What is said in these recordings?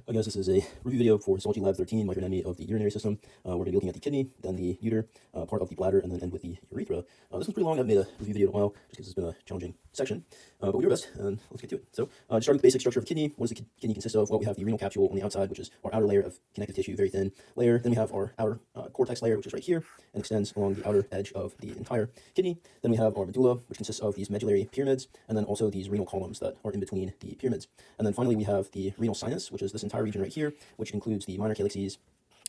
Hi guys, this is a review video for Histology Lab 13, microanatomy of the urinary system. We're going to be looking at the kidney, then the ureter, part of the bladder, and then end with the urethra. This one's pretty long. I haven't made a review video in a while, just because it's been a challenging section. But we'll do our best, and let's get to it. So, just starting with the basic structure of the kidney. What does the kidney consist of? Well, we have the renal capsule on the outside, which is our outer layer of connective tissue, very thin layer. Then we have our outer cortex layer, which is right here, and extends along the outer edge of the entire kidney. Then we have our medulla, which consists of these medullary pyramids, and then also these renal columns that are in between the pyramids. And then finally, we have the renal sinus, which is this entire region right here, which includes the minor calyxes,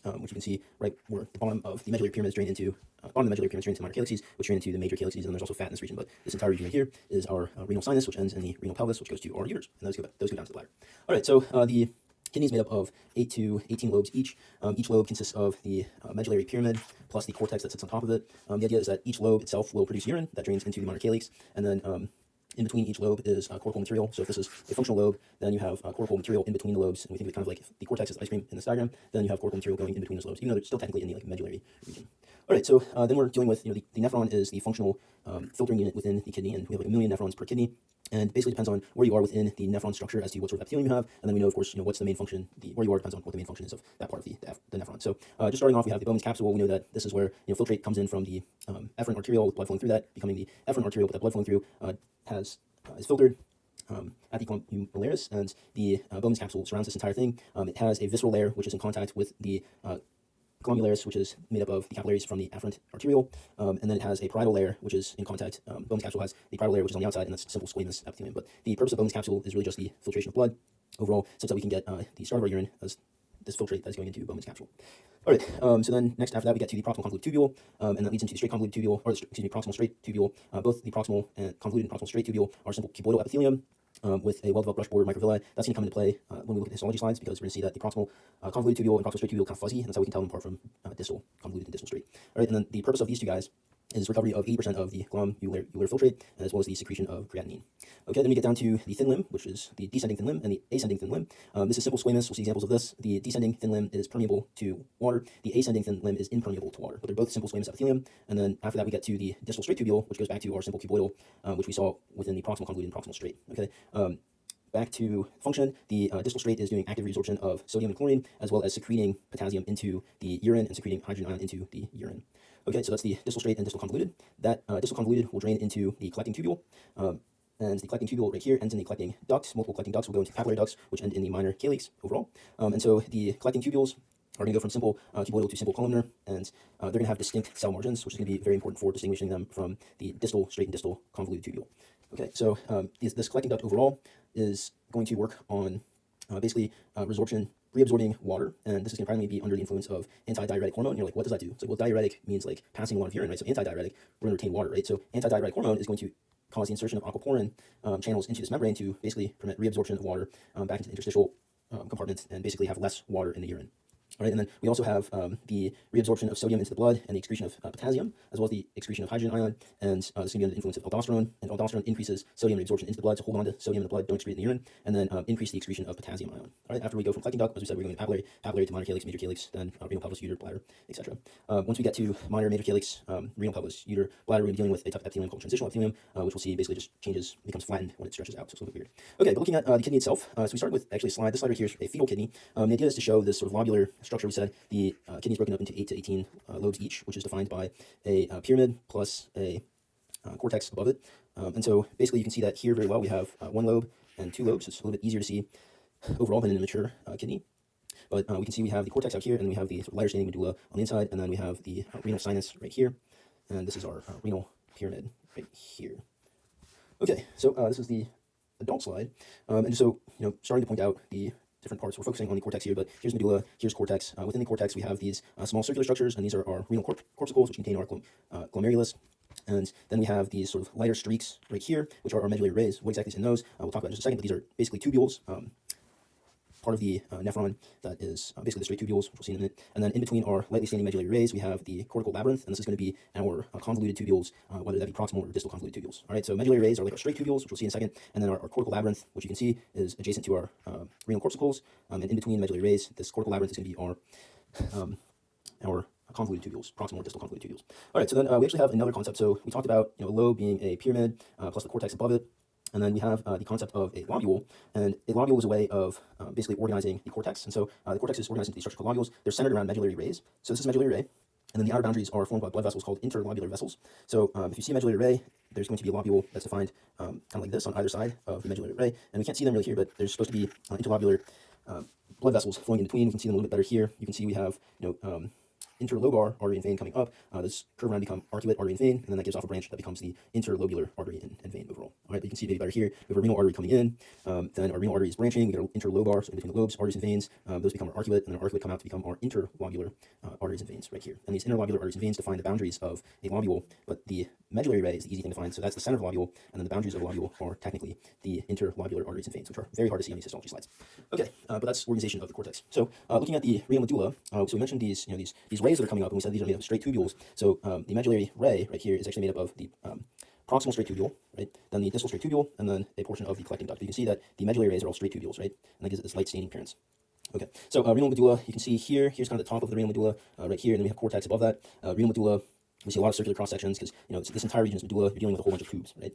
which you can see right where the bottom of the medullary pyramids drain into, bottom of the medullary pyramids drain into minor calyxes, which drain into the major calyxes, and then there's also fat in this region. But this entire region right here is our renal sinus, which ends in the renal pelvis, which goes to our uterus, and those go down to the bladder. All right, so the kidney is made up of 8 to 18 lobes each. Each lobe consists of the medullary pyramid plus the cortex that sits on top of it. The idea is that each lobe itself will produce urine that drains into the minor calyx, and then in between each lobe is cortical material. So if this is a functional lobe, then you have cortical material in between the lobes, and we think of it kind of like the cortex is ice cream in this diagram. Then you have cortical material going in between those lobes, even though they're still technically in the medullary region. All right, so then we're dealing with the nephron is the functional filtering unit within the kidney, and we have like 1 million nephrons per kidney. And basically depends on where you are within the nephron structure as to what sort of epithelium you have, and then we know, of course, what's the main function. Where you are depends on what the main function is of that part of the nephron. So just starting off, we have the Bowman's capsule. We know that this is where filtrate comes in from the efferent arteriole with blood flowing through that, becoming the efferent arteriole, but that blood flowing through is filtered at the column humularis, and the Bowman's capsule surrounds this entire thing. It has a visceral layer which is in contact with the glomulars, which is made up of the capillaries from the afferent arteriole, and then it has a parietal layer, which is in contact. Bowman's capsule has the parietal layer, which is on the outside, and that's simple squamous epithelium. But the purpose of Bowman's capsule is really just the filtration of blood overall, such that we can get the start of our urine as this filtrate that is going into Bowman's capsule. All right, so then next after that we get to the proximal convoluted tubule, and that leads into the straight convoluted tubule, or excuse me, proximal straight tubule. Both the proximal and convoluted and proximal straight tubule are simple cuboidal epithelium with a well-developed brush border microvilli. That's going to come into play when we look at histology slides, because we're going to see that the proximal convoluted tubule and proximal straight tubule are kind of fuzzy, and that's how we can tell them apart from distal convoluted and distal straight. All right, and then the purpose of these two guys is recovery of 80% of the glomerular filtrate, as well as the secretion of creatinine. Okay, then we get down to the thin limb, which is the descending thin limb and the ascending thin limb. This is simple squamous. We'll see examples of this. The descending thin limb is permeable to water. The ascending thin limb is impermeable to water, but they're both simple squamous epithelium. And then after that, we get to the distal straight tubule, which goes back to our simple cuboidal, which we saw within the proximal convoluted and proximal straight. Okay. Back to function, the distal straight is doing active reabsorption of sodium and chlorine, as well as secreting potassium into the urine and secreting hydrogen ion into the urine. Okay, so that's the distal straight and distal convoluted. That distal convoluted will drain into the collecting tubule, and the collecting tubule right here ends in the collecting ducts. Multiple collecting ducts will go into capillary ducts, which end in the minor calyx overall. And so the collecting tubules are going to go from simple cuboidal to simple columnar, and they're going to have distinct cell margins, which is going to be very important for distinguishing them from the distal straight and distal convoluted tubule. Okay, so this collecting duct overall is going to work on basically reabsorbing water, and this is going to primarily be under the influence of antidiuretic hormone. And you're like, what does that do? It's like, well, diuretic means like passing a lot of urine, right? So antidiuretic, we're going to retain water, right? So antidiuretic hormone is going to cause the insertion of aquaporin channels into this membrane to basically permit reabsorption of water back into the interstitial compartments, and basically have less water in the urine. All right, and then we also have the reabsorption of sodium into the blood and the excretion of potassium, as well as the excretion of hydrogen ion, and this is going to be under the influence of aldosterone, and aldosterone increases sodium reabsorption into the blood, so hold on to sodium in the blood, don't excrete it in the urine, and then increase the excretion of potassium ion. All right, after we go from collecting duct, as we said, we're going to papillary to minor calyx, major calyx, then renal pelvis, uter, bladder, etc. Once we get to minor, major calyx, renal pelvis, uter, bladder, we're dealing with a type of epithelium called transitional epithelium, which we'll see basically just changes, becomes flattened when it stretches out, so it's a little bit weird. Okay, but looking at the kidney itself, so we start with actually a slide. This slide right here is a fetal kidney. The idea is to show this sort of lobular structure. We said the kidney is broken up into 8 to 18 lobes each, which is defined by a pyramid plus a cortex above it. And so basically you can see that here very well we have 1 lobe and 2 lobes. It's a little bit easier to see overall than in a mature kidney. But we can see we have the cortex out here, and we have the sort of lighter staining medulla on the inside, and then we have the renal sinus right here, and this is our renal pyramid right here. Okay, so this is the adult slide, and so starting to point out the different parts. We're focusing on the cortex here, but here's medulla, here's cortex. Within the cortex, we have these small circular structures, and these are our renal corpuscles, which contain our glomerulus. And then we have these sort of lighter streaks right here, which are our medullary rays. What exactly is in those? We'll talk about in just a second, but these are basically tubules, part of the nephron that is basically the straight tubules, which we'll see in a minute. And then in between our lightly staining medullary rays, we have the cortical labyrinth, and this is going to be our convoluted tubules, whether that be proximal or distal convoluted tubules. All right, so medullary rays are like our straight tubules, which we'll see in a second, and then our cortical labyrinth, which you can see is adjacent to our renal corpuscles, and in between medullary rays, this cortical labyrinth is going to be our convoluted tubules, proximal or distal convoluted tubules. All right, so then we actually have another concept. So we talked about a lobe being a pyramid plus the cortex above it. And then we have the concept of a lobule, and a lobule is a way of basically organizing the cortex. And so the cortex is organized into these structures called lobules. They're centered around medullary rays. So this is medullary ray, and then the outer boundaries are formed by blood vessels called interlobular vessels. So if you see a medullary ray, there's going to be a lobule that's defined kind of like this on either side of the medullary ray. And we can't see them really here, but there's supposed to be interlobular blood vessels flowing in between. We can see them a little bit better here. You can see we have interlobar artery and vein coming up. This curve around become arcuate artery and vein, and then that gives off a branch that becomes the interlobular artery and vein overall. All right, but you can see maybe better here. We have a renal artery coming in, then our renal artery is branching. We get our interlobar, so in between the lobes, arteries and veins. Those become our arcuate, and our arcuate come out to become our interlobular arteries and veins right here. And these interlobular arteries and veins define the boundaries of a lobule, but the medullary ray is the easy thing to find, so that's the center of the lobule, and then the boundaries of the lobule are technically the interlobular arteries and veins, which are very hard to see on these histology slides. Okay, but that's organization of the cortex. So looking at the renal medulla, so we mentioned these rays that are coming up, and we said these are made of straight tubules. So the medullary ray right here is actually made up of the proximal straight tubule, right? Then the distal straight tubule, and then a portion of the collecting duct. You can see that the medullary rays are all straight tubules, right? And that gives it this light staining appearance. Okay, so renal medulla, you can see here's kind of the top of the renal medulla right here, and then we have cortex above that. Renal medulla, we see a lot of circular cross sections because this entire region is medulla. You're dealing with a whole bunch of tubes, right?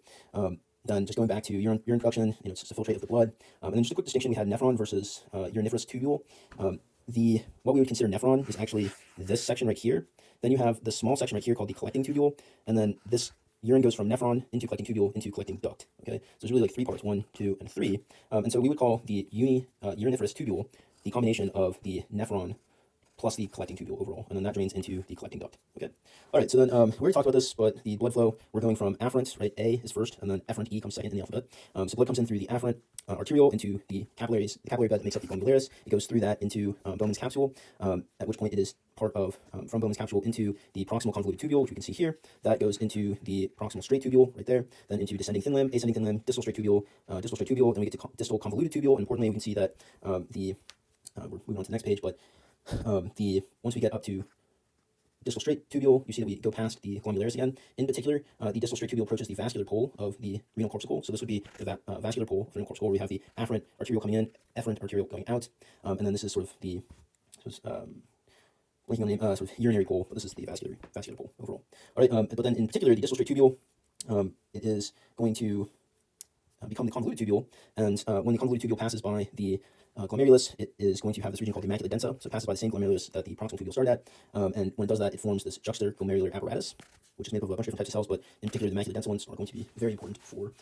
Then just going back to urine production, it's just a filtrate of the blood. And then just a quick distinction: we had nephron versus uriniferous tubule. What we would consider nephron is actually this section right here. Then you have the small section right here called the collecting tubule, and then this urine goes from nephron into collecting tubule into collecting duct. Okay, so there's really like 3 parts: 1, 2, and 3. And so we would call the uriniferous tubule the combination of the nephron plus the collecting tubule overall, and then that drains into the collecting duct. Okay. All right. So then we already talked about this, but the blood flow, we're going from afferent, right? A is first, and then efferent E comes second in the alphabet. So blood comes in through the afferent arteriole into the capillaries, the capillary bed that makes up the glomeralis. It goes through that into Bowman's capsule, at which point it is part of from Bowman's capsule into the proximal convoluted tubule, which we can see here. That goes into the proximal straight tubule right there, then into descending thin limb, ascending thin limb, distal straight tubule, then we get to distal convoluted tubule, and importantly, we can see that we're moving on to the next page, but once we get up to distal straight tubule, you see that we go past the glomeralis again. In particular, the distal straight tubule approaches the vascular pole of the renal corpuscle. So this would be the vascular pole of the renal corpuscle, where we have the afferent arteriole coming in, efferent arteriole going out, and then this is sort of the blanking on the name, sort of urinary pole, but this is the vascular pole overall. All right, but then in particular, the distal straight tubule, it is going to become the convoluted tubule, and when the convoluted tubule passes by the glomerulus, it is going to have this region called the macula densa, so it passes by the same glomerulus that the proximal tubule started at, and when it does that, it forms this juxtaglomerular apparatus, which is made up of a bunch of different types of cells, but in particular, the macula densa ones are going to be very important for,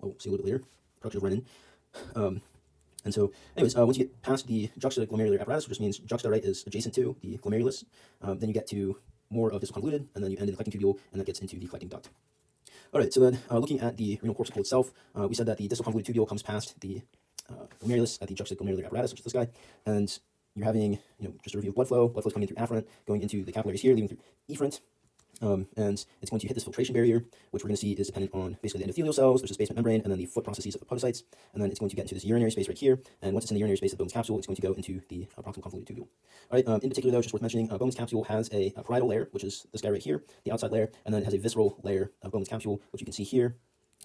we'll see a little bit later, production of renin. And so, anyways, once you get past the juxtaglomerular apparatus, which just means juxta, right, is adjacent to the glomerulus, then you get to more of distal convoluted, and then you end in the collecting tubule, and that gets into the collecting duct. All right, so then looking at the renal corpuscle itself, we said that the distal convoluted tubule comes past the glomerulus at the juxtaglomerular apparatus, which is this guy, and you're having, just a review of blood flow. Blood flow is coming in through afferent, going into the capillaries here, leaving through efferent, and it's going to hit this filtration barrier, which we're going to see is dependent on basically the endothelial cells. There's this basement membrane, and then the foot processes of the podocytes, and then it's going to get into this urinary space right here, and once it's in the urinary space of Bowman's capsule, it's going to go into the proximal convoluted tubule. All right, in particular, though, it's just worth mentioning, Bowman's capsule has a parietal layer, which is this guy right here, the outside layer, and then it has a visceral layer of Bowman's capsule, which you can see here.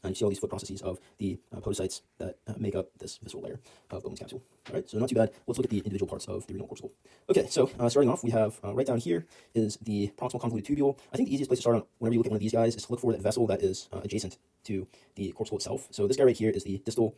And you see all these foot processes of the podocytes that make up this visceral layer of Bowman's capsule. All right, so not too bad. Let's look at the individual parts of the renal corpuscle. Okay, so starting off, we have right down here is the proximal convoluted tubule. I think the easiest place to start on whenever you look at one of these guys is to look for that vessel that is adjacent to the corpuscle itself. So this guy right here is the distal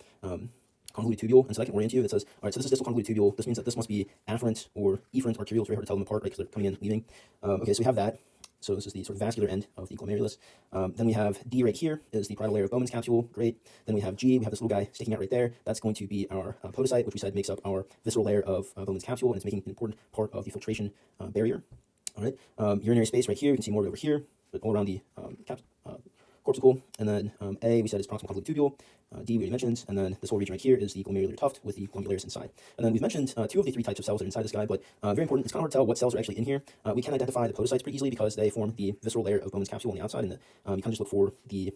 convoluted tubule, and so I can orient you. It says, all right, so this is distal convoluted tubule. This means that this must be afferent or efferent arteriole. It's very hard to tell them apart, right, because they're coming in, leaving. Okay, so we have that. So this is the sort of vascular end of the glomerulus. Then we have D right here is the parietal layer of Bowman's capsule. Great. Then we have G. We have this little guy sticking out right there. That's going to be our podocyte, which we said makes up our visceral layer of Bowman's capsule, and it's making an important part of the filtration barrier. All right. Urinary space right here. You can see more over here, but all around the corpuscle. And then A, we said is proximal convoluted tubule. D, we already mentioned, and then this whole region right here is the glomerular tuft with the glomeralis inside. And then we've mentioned 2 of the 3 types of cells that are inside this guy, but very important, it's kind of hard to tell what cells are actually in here. We can identify the podocytes pretty easily because they form the visceral layer of Bowman's capsule on the outside, and you kind of just look for the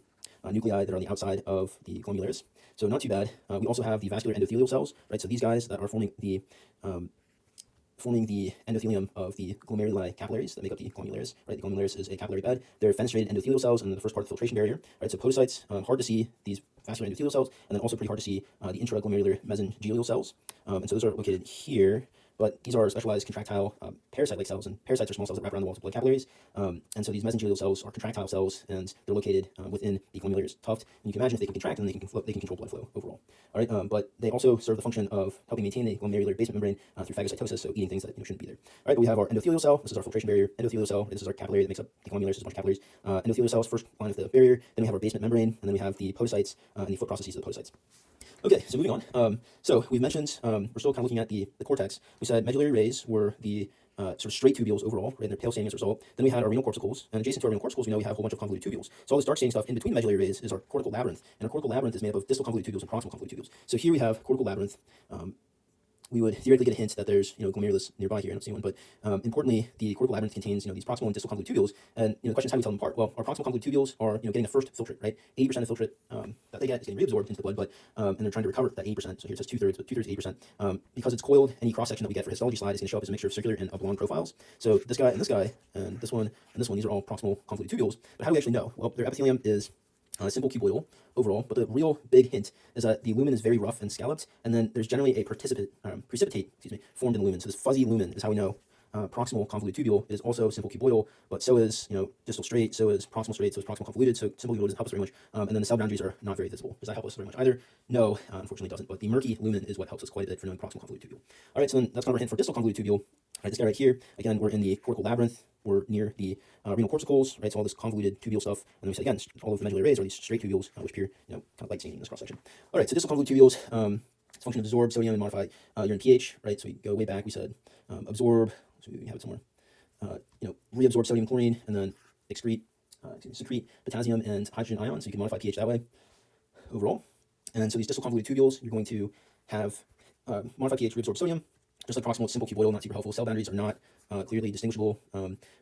nuclei that are on the outside of the glomeralis. So not too bad. We also have the vascular endothelial cells, right? So these guys that are forming the endothelium of the glomeruli capillaries that make up the glomeralis, right? The glomeralis is a capillary bed. They're fenestrated endothelial cells, and then the first part of the filtration barrier, right? So podocytes, hard to see these vascular endothelial cells, and then also pretty hard to see the intraglomerular mesangial cells. And so those are located here, but these are specialized contractile parasite-like cells, and parasites are small cells that wrap around the walls of blood capillaries. And so these mesenterial cells are contractile cells, and they're located within the glomerulus tuft. And you can imagine if they can contract, then they can control blood flow overall. All right, but they also serve the function of helping maintain the glomerular basement membrane through phagocytosis, so eating things that shouldn't be there. All right, but we have our endothelial cell. This is our filtration barrier. Endothelial cell. This is our capillary that makes up the glomerulus. This is a bunch of capillaries. Endothelial cells, first line of the barrier. Then we have our basement membrane, and then we have the podocytes and the foot processes of the podocytes. Okay, so moving on. So we've mentioned we're still kind of looking at the cortex. We said medullary rays were the sort of straight tubules overall, right? And they're pale staining as a result. Then we had our renal corpuscles, and adjacent to our renal corpuscles, we know we have a whole bunch of convoluted tubules. So all this dark staining stuff in between the medullary rays is our cortical labyrinth, and our cortical labyrinth is made up of distal convoluted tubules and proximal convoluted tubules. So here we have cortical labyrinth. We would theoretically get a hint that there's glomerulus nearby here. I don't see one, but importantly, the cortical labyrinth contains these proximal and distal convoluted tubules. And the question is how do we tell them apart? Well, our proximal convoluted tubules are getting the first filtrate, right? 80% of the filtrate that they get is getting reabsorbed into the blood, but and they're trying to recover that 80%. So here it says 2/3, but 2/3 80%. Because it's coiled, any cross section that we get for histology slide is going to show up as a mixture of circular and oblong profiles. So this guy, and this one and this one, these are all proximal convoluted tubules. But how do we actually know? Well, their epithelium is simple cuboidal overall, but the real big hint is that the lumen is very rough and scalloped, and then there's generally a precipitate formed in the lumen. So this fuzzy lumen is how we know proximal convoluted tubule is also simple cuboidal, but so is distal straight, so is proximal straight, so is proximal convoluted. So simple cuboidal doesn't help us very much, and then the cell boundaries are not very visible. Does that help us very much either? No, unfortunately it doesn't. But the murky lumen is what helps us quite a bit for knowing proximal convoluted tubule. All right, so then that's kind of our hint for distal convoluted tubule. All right, this guy right here, again, we're in the cortical labyrinth. We're near the renal corpuscles, right? So all this convoluted tubule stuff, and then we say again, all of the medullary rays are these straight tubules, which appear, kind of light staining in this cross section. All right, so distal convoluted tubules, it's function of absorb sodium and modify urine pH, right? So we go way back. We said absorb, so we have it somewhere. Reabsorb sodium and chlorine, and then secrete potassium and hydrogen ions. So you can modify pH that way overall. And so these distal convoluted tubules, you're going to have modify pH, reabsorb sodium. Just like proximal, it's simple cuboidal, not super helpful. Cell boundaries are not clearly distinguishable.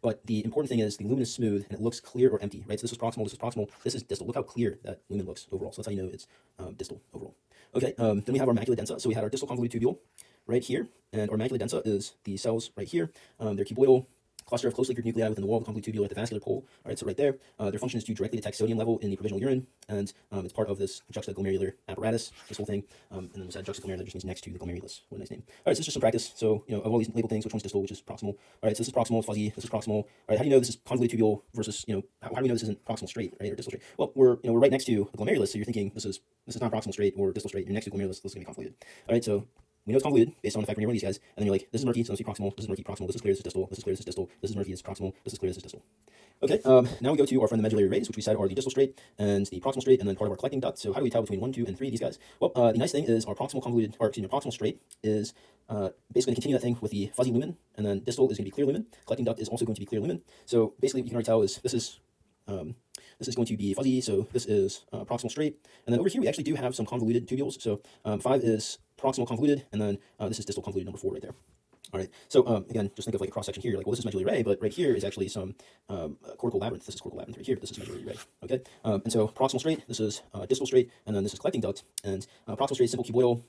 But the important thing is the lumen is smooth and it looks clear or empty, right? So this is proximal, this is distal. Look how clear that lumen looks overall. So that's how you know it's distal overall. Okay, then we have our macula densa. So we had our distal convoluted tubule right here, and our macula densa is the cells right here. They're cuboidal. Cluster of closely grouped nuclei within the wall of the convoluted tubule at the vascular pole. All right, so right there, their function is to directly detect sodium level in the provisional urine, and it's part of this juxtaglomerular apparatus, this whole thing. And then we said juxtaglomerular just means next to the glomerulus. What a nice name. All right, so this is just some practice. So, of all these label things, which one's distal, which is proximal? All right, so this is proximal, it's fuzzy, this is proximal. All right, how do you know this is convoluted tubule versus, how do we know this isn't proximal straight, right, or distal straight? Well, we're right next to the glomerulus, so you're thinking this is not proximal straight or distal straight. You're next to the glomerulus, this is going to be convoluted. All right, so we know it's convoluted based on the fact we're near one of these guys, and then you're like, this is murky, so let's see proximal, this is murky, proximal, this is clear, this is distal, this is clear, this is distal, this is murky, this is proximal, this is clear, this is distal. Okay, now we go to our friend the medullary rays, which we said are the distal straight and the proximal straight, and then part of our collecting duct. So how do we tell between 1, 2, and 3 of these guys? Well, the nice thing is our proximal convoluted, or excuse me, proximal straight is basically going to continue that thing with the fuzzy lumen, and then distal is going to be clear lumen. Collecting duct is also going to be clear lumen. So basically, what you can already tell is this is going to be fuzzy, so this is proximal straight, and then over here we actually do have some convoluted tubules. So 5 is proximal convoluted, and then this is distal convoluted, number 4 right there. All right, so again, just think of like a cross section here. Like, well, this is medullary ray, but right here is actually some cortical labyrinth. This is cortical labyrinth right here. This is medullary ray. Okay, and so proximal straight. This is distal straight, and then this is collecting duct. And proximal straight, simple cuboidal.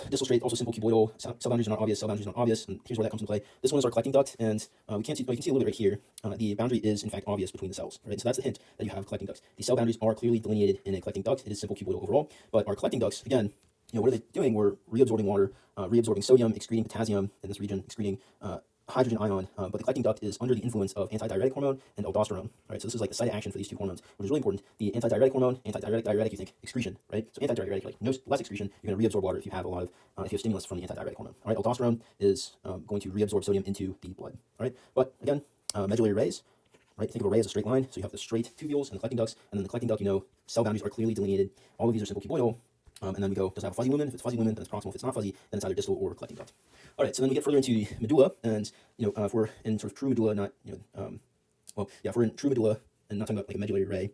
Distal straight, also simple cuboidal. Cell boundaries are not obvious. Cell boundaries are not obvious. And here's where that comes into play. This one is our collecting duct, and we can't see. You can see a little bit right here. The boundary is in fact obvious between the cells. Right, so that's the hint that you have collecting ducts. The cell boundaries are clearly delineated in a collecting duct. It is simple cuboidal overall, but our collecting ducts again. What are they doing? We're reabsorbing water, reabsorbing sodium, excreting potassium in this region, excreting hydrogen ion, but the collecting duct is under the influence of antidiuretic hormone and aldosterone. All right, so this is like the site of action for these two hormones, which is really important. The antidiuretic hormone, diuretic, you think excretion, right? So antidiuretic, like less excretion, you're going to reabsorb water if you have a lot of, if you have stimulus from the antidiuretic hormone. All right, aldosterone is going to reabsorb sodium into the blood. All right, but again, medullary rays. Right, think of a ray as a straight line. So you have the straight tubules and the collecting ducts, and then the collecting duct, cell boundaries are clearly delineated. All of these are simple cuboidal. And then we go, does it have a fuzzy lumen? If it's fuzzy lumen, then it's proximal. If it's not fuzzy, then it's either distal or collecting duct. All right, so then we get further into the medulla, and if we're in sort of true medulla, not if we're in true medulla and not talking about like a medullary ray,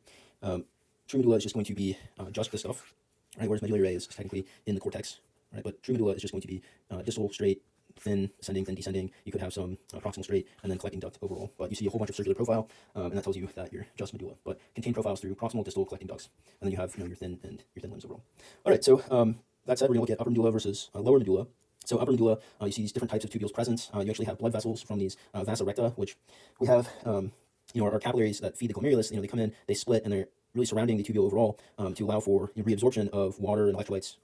true medulla is just going to be just this stuff, right? Whereas medullary ray is technically in the cortex, right? But true medulla is just going to be distal, straight, thin ascending, thin descending. You could have some proximal straight, and then collecting duct overall. But you see a whole bunch of circular profile, and that tells you that you're just medulla. But contain profiles through proximal, distal, collecting ducts, and then you have your thin and your thin limbs overall. All right, so that said, we're going to look at upper medulla versus lower medulla. So upper medulla, you see these different types of tubules present. You actually have blood vessels from these vasa recta, which we have, our capillaries that feed the glomerulus. They come in, they split, and they're really surrounding the tubule overall to allow for reabsorption of water and electrolytes,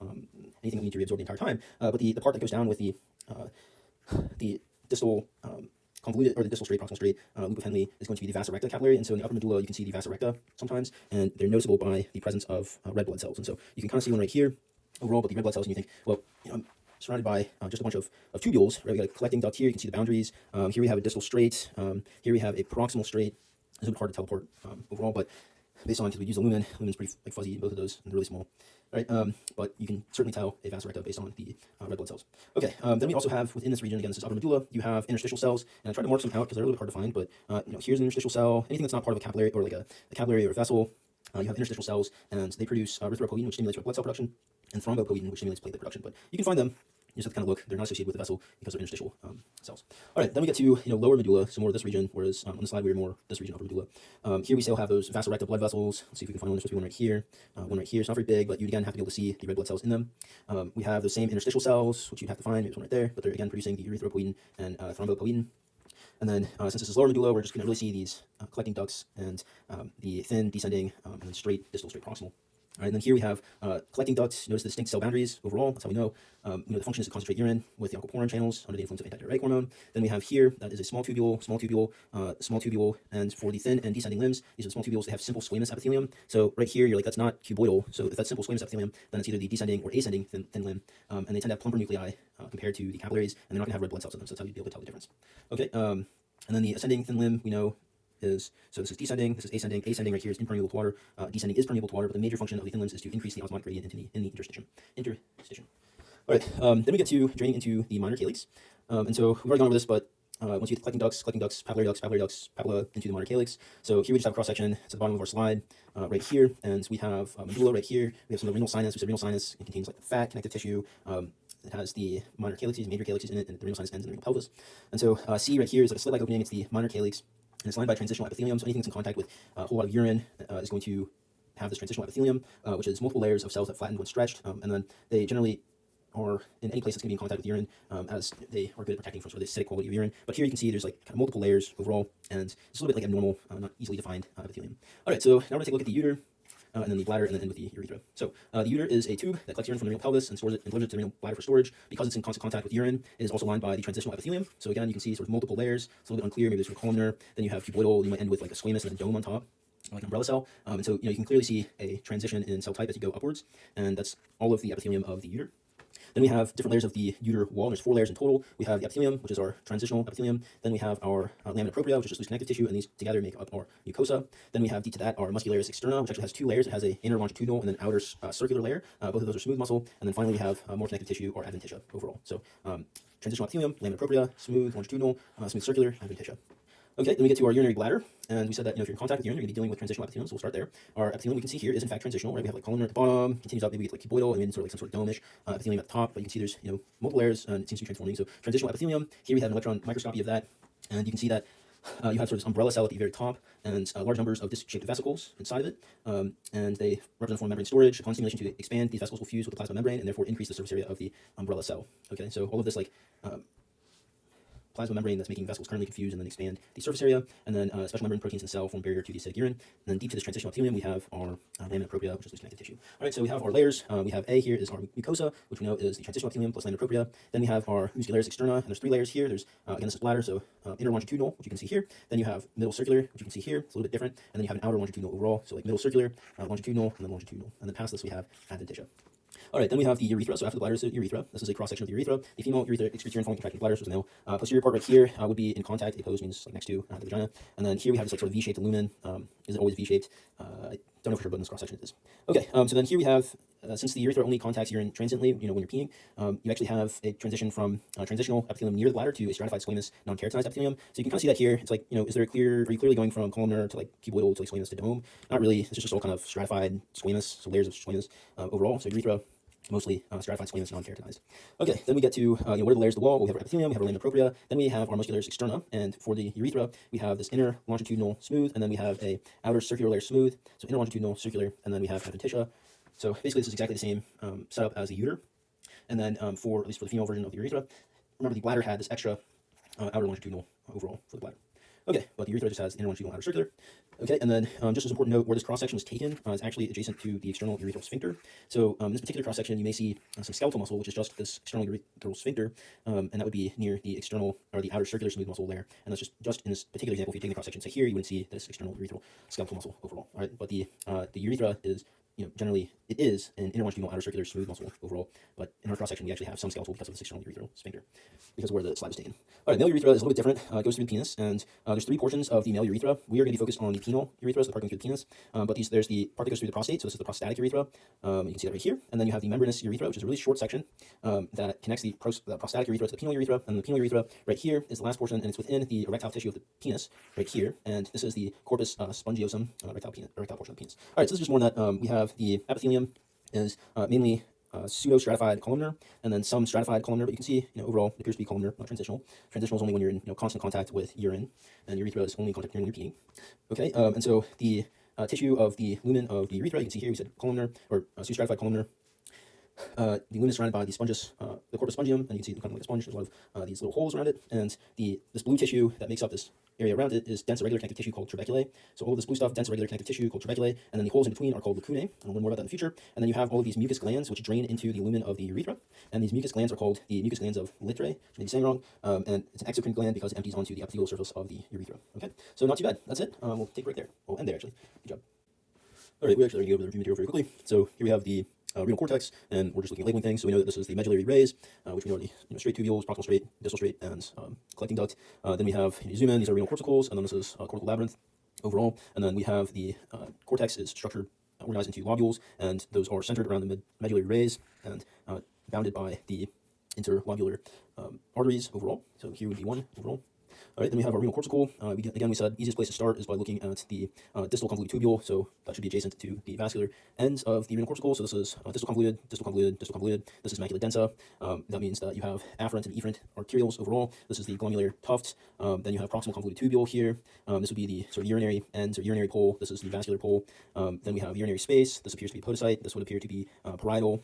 anything that we need to reabsorb the entire time. But the part that goes down with the distal convoluted, or the distal straight, proximal straight loop of Henle is going to be the vasa recta capillary. And so in the upper medulla, you can see the vasa recta sometimes, and they're noticeable by the presence of red blood cells. And so you can kind of see one right here overall, but the red blood cells, and you think, well, I'm surrounded by just a bunch of tubules, right? We got a collecting duct here. You can see the boundaries. Here we have a distal straight. Here we have a proximal straight. It's a bit hard to teleport overall, but based on, because we use the lumen's pretty fuzzy in both of those, and really small. Right, but you can certainly tell a vasa recta based on the red blood cells. Okay, then we also have within this region, again, this is upper medulla, you have interstitial cells, and I tried to mark some out because they're a little bit hard to find, but here's an interstitial cell. Anything that's not part of a capillary, or like a capillary or a vessel, you have interstitial cells, and they produce erythropoietin, which stimulates red blood cell production, and thrombopoietin, which stimulates platelet production. But you can find them. You just have to kind of look. They're not associated with the vessel because they're interstitial cells. All right, then we get to lower medulla, so more of this region, whereas on the slide we were more this region, upper medulla. Here we still have those vasa recta blood vessels. Let's see if we can find one. There's supposed to be one right here. One right here. It's not very big, but you again have to be able to see the red blood cells in them. We have those same interstitial cells, which you'd have to find. There's one right there, but they're again producing the erythropoietin and thrombopoietin. And then since this is lower medulla, we're just going to really see these collecting ducts and the thin descending and then straight distal, straight proximal. All right, and then here we have collecting ducts. Notice the distinct cell boundaries overall. That's how we know. The function is to concentrate urine with the aquaporin channels under the influence of antidiuretic hormone. Then we have here, that is a small tubule, small tubule, small tubule, and for the thin and descending limbs, these are the small tubules. They have simple squamous epithelium. So right here, you're like, that's not cuboidal. So if that's simple squamous epithelium, then it's either the descending or ascending thin limb, and they tend to have plumper nuclei compared to the capillaries, and they're not going to have red blood cells in them. So that's how you'd be able to tell the difference. Okay, and then the ascending thin limb, we know, is, so this is descending, this is ascending. Ascending right here is impermeable to water. Descending is permeable to water, but the major function of the thin limbs is to increase the osmotic gradient in the interstitium. All right, then we get to draining into the minor calyx. And so we've already gone over this, but once you get the collecting ducts, papillary ducts, papilla into the minor calyx. So here we just have a cross section. It's at the bottom of our slide right here, and we have medulla right here. We have some of the renal sinus. We said renal sinus, it contains like the fat connective tissue. It has the minor calyxes, major calyxes in it, and the renal sinus ends in the renal pelvis. And so C right here is like a slit-like opening. It's the minor calyx. And it's lined by transitional epithelium, so anything that's in contact with a whole lot of urine is going to have this transitional epithelium, which is multiple layers of cells that flatten when stretched, and then they generally are in any place that's going to be in contact with urine, as they are good at protecting from sort of the acidic quality of urine. But here you can see there's like kind of multiple layers overall, and it's a little bit like abnormal, not easily defined epithelium. All right, so now we're going to take a look at the uter, and then the bladder, and then end with the urethra. So the uter is a tube that collects urine from the renal pelvis and stores it and delivers it to the renal bladder for storage. Because it's in constant contact with urine, it is also lined by the transitional epithelium. So again, you can see sort of multiple layers. It's a little bit unclear. Maybe there's sort of columnar. Then you have cuboidal. You might end with like a squamous and a dome on top, like an umbrella cell. And so you can clearly see a transition in cell type as you go upwards, and that's all of the epithelium of the uter. Then we have different layers of the uter wall. There's 4 layers in total. We have the epithelium, which is our transitional epithelium. Then we have our lamina propria, which is just loose connective tissue, and these together make up our mucosa. Then we have deep to that our muscularis externa, which actually has 2 layers. It has an inner longitudinal and an outer circular layer. Both of those are smooth muscle. And then finally we have more connective tissue, or adventitia overall. So transitional epithelium, lamina propria, smooth longitudinal, smooth circular, adventitia. Okay, then we get to our urinary bladder, and we said that if you're in contact with urine, you're going to be dealing with transitional epithelium, so we'll start there. Our epithelium we can see here is in fact transitional, right? We have like columnar at the bottom, continues up, maybe we get like cuboidal, and then sort of like some sort of dome-ish epithelium at the top, but you can see there's multiple layers, and it seems to be transforming. So transitional epithelium, here we have an electron microscopy of that, and you can see that you have sort of this umbrella cell at the very top, and large numbers of disc-shaped vesicles inside of it, and they represent a form of membrane storage. Upon stimulation to expand, these vesicles will fuse with the plasma membrane, and therefore increase the surface area of the umbrella cell. Okay, so all of this like plasma membrane that's making vesicles currently confuse and then expand the surface area, and then special membrane proteins in the cell form barrier to the acidic urine. And then deep to this transitional epithelium, we have our lamina propria, which is loose connective tissue. All right, so we have our layers. We have A here is our mucosa, which we know is the transitional epithelium plus lamina propria. Then we have our muscularis externa, and there's 3 layers here. There's again, this is bladder, so inner longitudinal, which you can see here. Then you have middle circular, which you can see here. It's a little bit different. And then you have an outer longitudinal overall, so like middle circular, longitudinal, and then longitudinal. And then past this we have adventitia. All right, then we have the urethra. So after the bladder is the urethra. This is a cross section of the urethra. The female urethra excretes urine following contracting bladder, so the male. Posterior part right here would be in contact. Opposed means like next to the vagina. And then here we have this like sort of V-shaped lumen. Is it always V-shaped? I don't know for sure, but in this cross section it is. Okay, so then here we have, since the urethra only contacts urine transiently, when you're peeing, you actually have a transition from transitional epithelium near the bladder to a stratified squamous non-keratinized epithelium. So you can kind of see that here. It's like, are you clearly going from columnar to like cuboidal to like squamous to dome? Not really. It's just all kind of stratified squamous, so layers of squamous overall. So urethra, mostly stratified squamous non-keratinized. Okay, then we get to what are the layers of the wall? We have our epithelium, we have our lamina propria, then we have our muscularis externa, and for the urethra, we have this inner longitudinal smooth, and then we have a outer circular layer smooth, so inner longitudinal, circular, and then we have adventitia. So basically this is exactly the same setup as the uter, and then at least for the female version of the urethra, remember the bladder had this extra outer longitudinal overall for the bladder. Okay, but the urethra just has inner longitudinal outer circular. Okay, and then just as important note, where this cross-section was taken is actually adjacent to the external urethral sphincter. So in this particular cross-section, you may see some skeletal muscle, which is just this external urethral sphincter, and that would be near the external, or the outer circular smooth muscle there. And that's just in this particular example, if you take the cross-section, so here you wouldn't see this external urethral skeletal muscle overall. All right, but the urethra is, generally it is an inner longitudinal outer circular smooth muscle overall, but in our cross-section we actually have some skeletal because of this external urethral sphincter, because of where the slide was taken. All right, male urethra is a little bit different. It goes through the penis, and there's three portions of the male urethra. We are going to be focused on the penile urethra, so the part going through the penis, but there's the part that goes through the prostate, so this is the prostatic urethra. You can see that right here, and then you have the membranous urethra, which is a really short section that connects the prostatic urethra to the penile urethra, and the penile urethra right here is the last portion, and it's within the erectile tissue of the penis right here, and this is the corpus spongiosum, erectile portion of the penis. All right, so this is just more than that. We have the epithelium is mainly pseudo-stratified columnar, and then some stratified columnar, but you can see, overall it appears to be columnar, not transitional. Transitional is only when you're in constant contact with urine, and urethra is only in contact when you're peeing. Okay, and so the tissue of the lumen of the urethra, you can see here we said columnar, or pseudo-stratified columnar. The lumen is surrounded by the spongus, the corpus spongium, and you can see kind of like a sponge. There's a lot of these little holes around it, and this blue tissue that makes up this area around it is dense irregular connective tissue called trabeculae. So all of this blue stuff, dense irregular connective tissue called trabeculae, and then the holes in between are called lacunae. I'll learn more about that in the future. And then you have all of these mucus glands which drain into the lumen of the urethra, and these mucus glands are called the mucus glands of Littre, which I may be saying wrong, and it's an exocrine gland because it empties onto the epithelial surface of the urethra. Okay, so not too bad. That's it. We'll take a break there. We'll end there actually. Good job. All right, we actually are going to go over the review material very quickly. So here we have the renal cortex, and we're just looking at labeling things. So we know that this is the medullary rays, which we know are the straight tubules, proximal straight, distal straight, and collecting duct. Then we have, you zoom in, these are renal corticals, and then this is cortical labyrinth overall. And then we have the cortex is structured, organized into lobules, and those are centered around the medullary rays and bounded by the interlobular arteries overall. So here would be one overall. All right, then we have our renal cortical. Again, we said easiest place to start is by looking at the distal convoluted tubule, so that should be adjacent to the vascular ends of the renal cortical. So this is distal convoluted, distal convoluted, distal convoluted. This is macula densa. That means that you have afferent and efferent arterioles overall. This is the glomerular tuft. Then you have proximal convoluted tubule here. This would be the sort of urinary ends or urinary pole. This is the vascular pole. Then we have urinary space. This appears to be podocyte. This would appear to be parietal.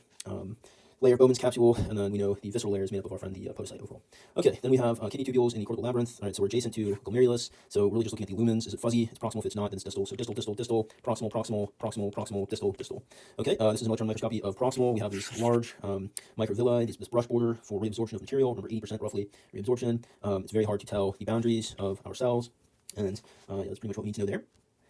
Layer Bowman's capsule, and then we know the visceral layer is made up of our friend the podocyte overall. Okay, then we have kidney tubules in the cortical labyrinth. All right, so we're adjacent to glomerulus. So really just looking at the lumens. Is it fuzzy? It's proximal. If it's not, then it's distal. So distal, distal, distal, proximal, proximal, proximal, proximal, distal, distal. Okay, this is an electron microscopy of proximal. We have these large microvilli, this brush border for reabsorption of material. Remember, 80% roughly reabsorption. It's very hard to tell the boundaries of our cells, and yeah, that's pretty much what we need to know there.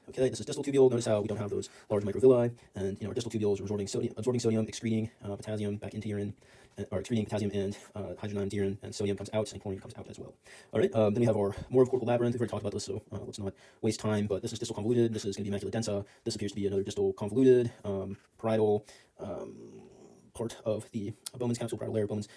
Okay, this is distal tubule. Notice how we don't have those large microvilli, and our distal tubule is absorbing sodium, excreting potassium back into urine, or excreting potassium and hydrogen into urine, and sodium comes out, and chlorine comes out as well. All right, then we have our more of cortical labyrinth. We've already talked about this, so let's not waste time. But this is distal convoluted. This is going to be macula densa. This appears to be another distal convoluted, parietal. Part of the Bowman's capsule, parietal layer of Bowman's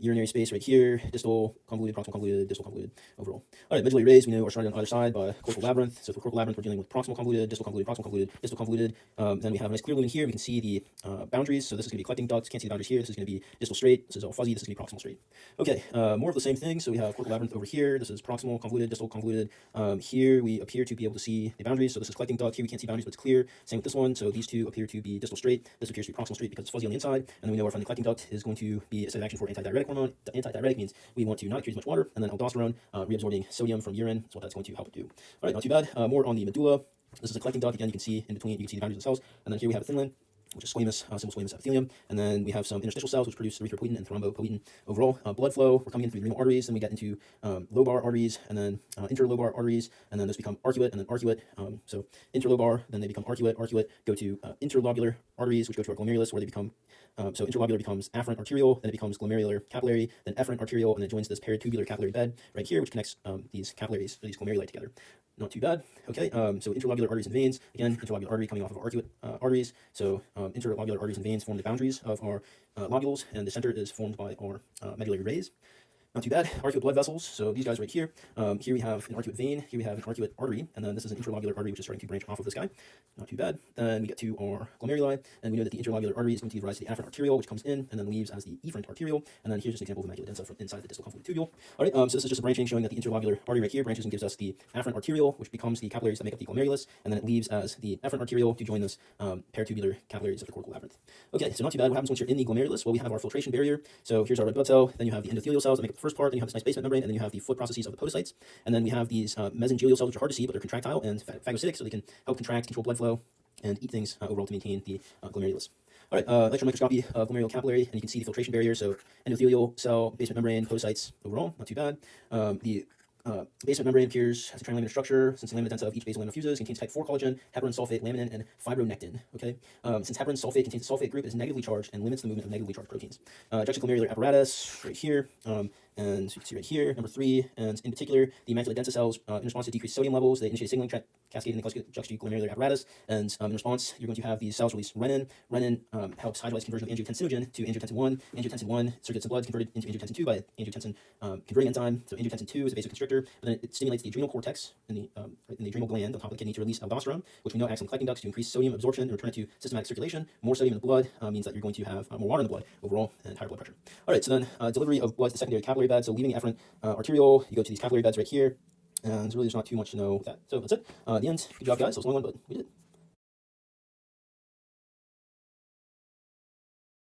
urinary space right here, distal convoluted, proximal convoluted, distal convoluted overall. All right, medullary rays we know are started on either side by cortical labyrinth. So for cortical labyrinth, we're dealing with proximal convoluted, distal convoluted, proximal convoluted, distal convoluted. Then we have a nice clear lumen here. We can see the boundaries. So this is going to be collecting ducts. Can't see the boundaries here. This is going to be distal straight. This is all fuzzy. This is going to be proximal straight. Okay, more of the same thing. So we have cortical labyrinth over here. This is proximal convoluted, distal convoluted. Here we appear to be able to see the boundaries. So this is collecting duct. Here we can't see boundaries, but it's clear. Same with this one. So these two appear to be distal straight. This appears to be proximal straight because it's fuzzy on the inside. And then we know our friendly collecting duct is going to be a site of action for antidiuretic hormone. Antidiuretic means we want to not accrete as much water, and then aldosterone, reabsorbing sodium from urine is what that's going to help do. All right, not too bad. More on the medulla. This is a collecting duct. Again, you can see in between, you can see the boundaries of the cells. And then here we have a thin line, which is squamous, simple squamous epithelium. And then we have some interstitial cells, which produce erythropoietin and thrombopoietin overall. Blood flow, we're coming in through the renal arteries, then we get into lobar arteries, and then interlobar arteries, and then those become arcuate, and then arcuate. So interlobar, then they become arcuate, arcuate go to interlobular arteries, which go to our glomerulus, where they become, so interlobular becomes afferent arterial, then it becomes glomerular capillary, then efferent arterial, and then it joins this peritubular capillary bed right here, which connects these capillaries, or these glomeruli together. Not too bad. Okay, so interlobular arteries and veins. Again, interlobular artery coming off of arcuate arteries. So interlobular arteries and veins form the boundaries of our lobules, and the center is formed by our medullary rays. Not too bad. Arcuate blood vessels. So these guys right here. Here we have an arcuate vein. Here we have an arcuate artery. And then this is an interlobular artery, which is starting to branch off of this guy. Not too bad. Then we get to our glomeruli. And we know that the interlobular artery is going to give rise to the afferent arterial, which comes in and then leaves as the efferent arterial. And then here's just an example of macula densa from inside the distal convoluted tubule. All right. So this is just a branching showing that the interlobular artery right here branches and gives us the afferent arterial, which becomes the capillaries that make up the glomerulus. And then it leaves as the efferent arterial to join this peritubular capillaries of the cortical labyrinth. Okay. So not too bad. What happens once you're in the glomerulus? Well, we have our filtration barrier. So here's our red blood cell. Then you have the endothelial cells that make up first part, then you have this nice basement membrane, and then you have the foot processes of the podocytes. And then we have these mesenterial cells, which are hard to see, but they're contractile and phagocytic, so they can help contract, control blood flow, and eat things overall to maintain the glomerulus. All right, electron microscopy of glomerular capillary, and you can see the filtration barrier. So endothelial cell, basement membrane, podocytes overall, not too bad. The basement membrane appears as a trilamina structure. Since the lamina densa of each basal lamina fuses, contains type 4 collagen, heparin sulfate, laminin, and fibronectin. Okay, since heparin sulfate contains a sulfate group, it is negatively charged and limits the movement of negatively charged proteins. Juxtaglomerular apparatus right here, and you can see right here, number 3, and in particular, the macula densa cells, in response to decreased sodium levels, they initiate a signaling cascade in the juxtaglomerular apparatus, and in response, you're going to have these cells release renin. Renin helps hydrolyze conversion of angiotensinogen to angiotensin 1. Angiotensin 1 circulates in blood, converted into angiotensin 2 by angiotensin converting enzyme. So angiotensin 2 is a vasoconstrictor, and then it stimulates the adrenal cortex in the adrenal gland on top of the kidney to release aldosterone, which we know acts on collecting ducts to increase sodium absorption and return it to systematic circulation. More sodium in the blood means that you're going to have more water in the blood overall and higher blood pressure. All right, so then delivery of blood to the secondary capillary bed. So leaving the efferent arteriole, you go to these capillary beds right here, and really there's not too much to know with that. So that's it. The end. Good job, guys. That was a long one, but we did it.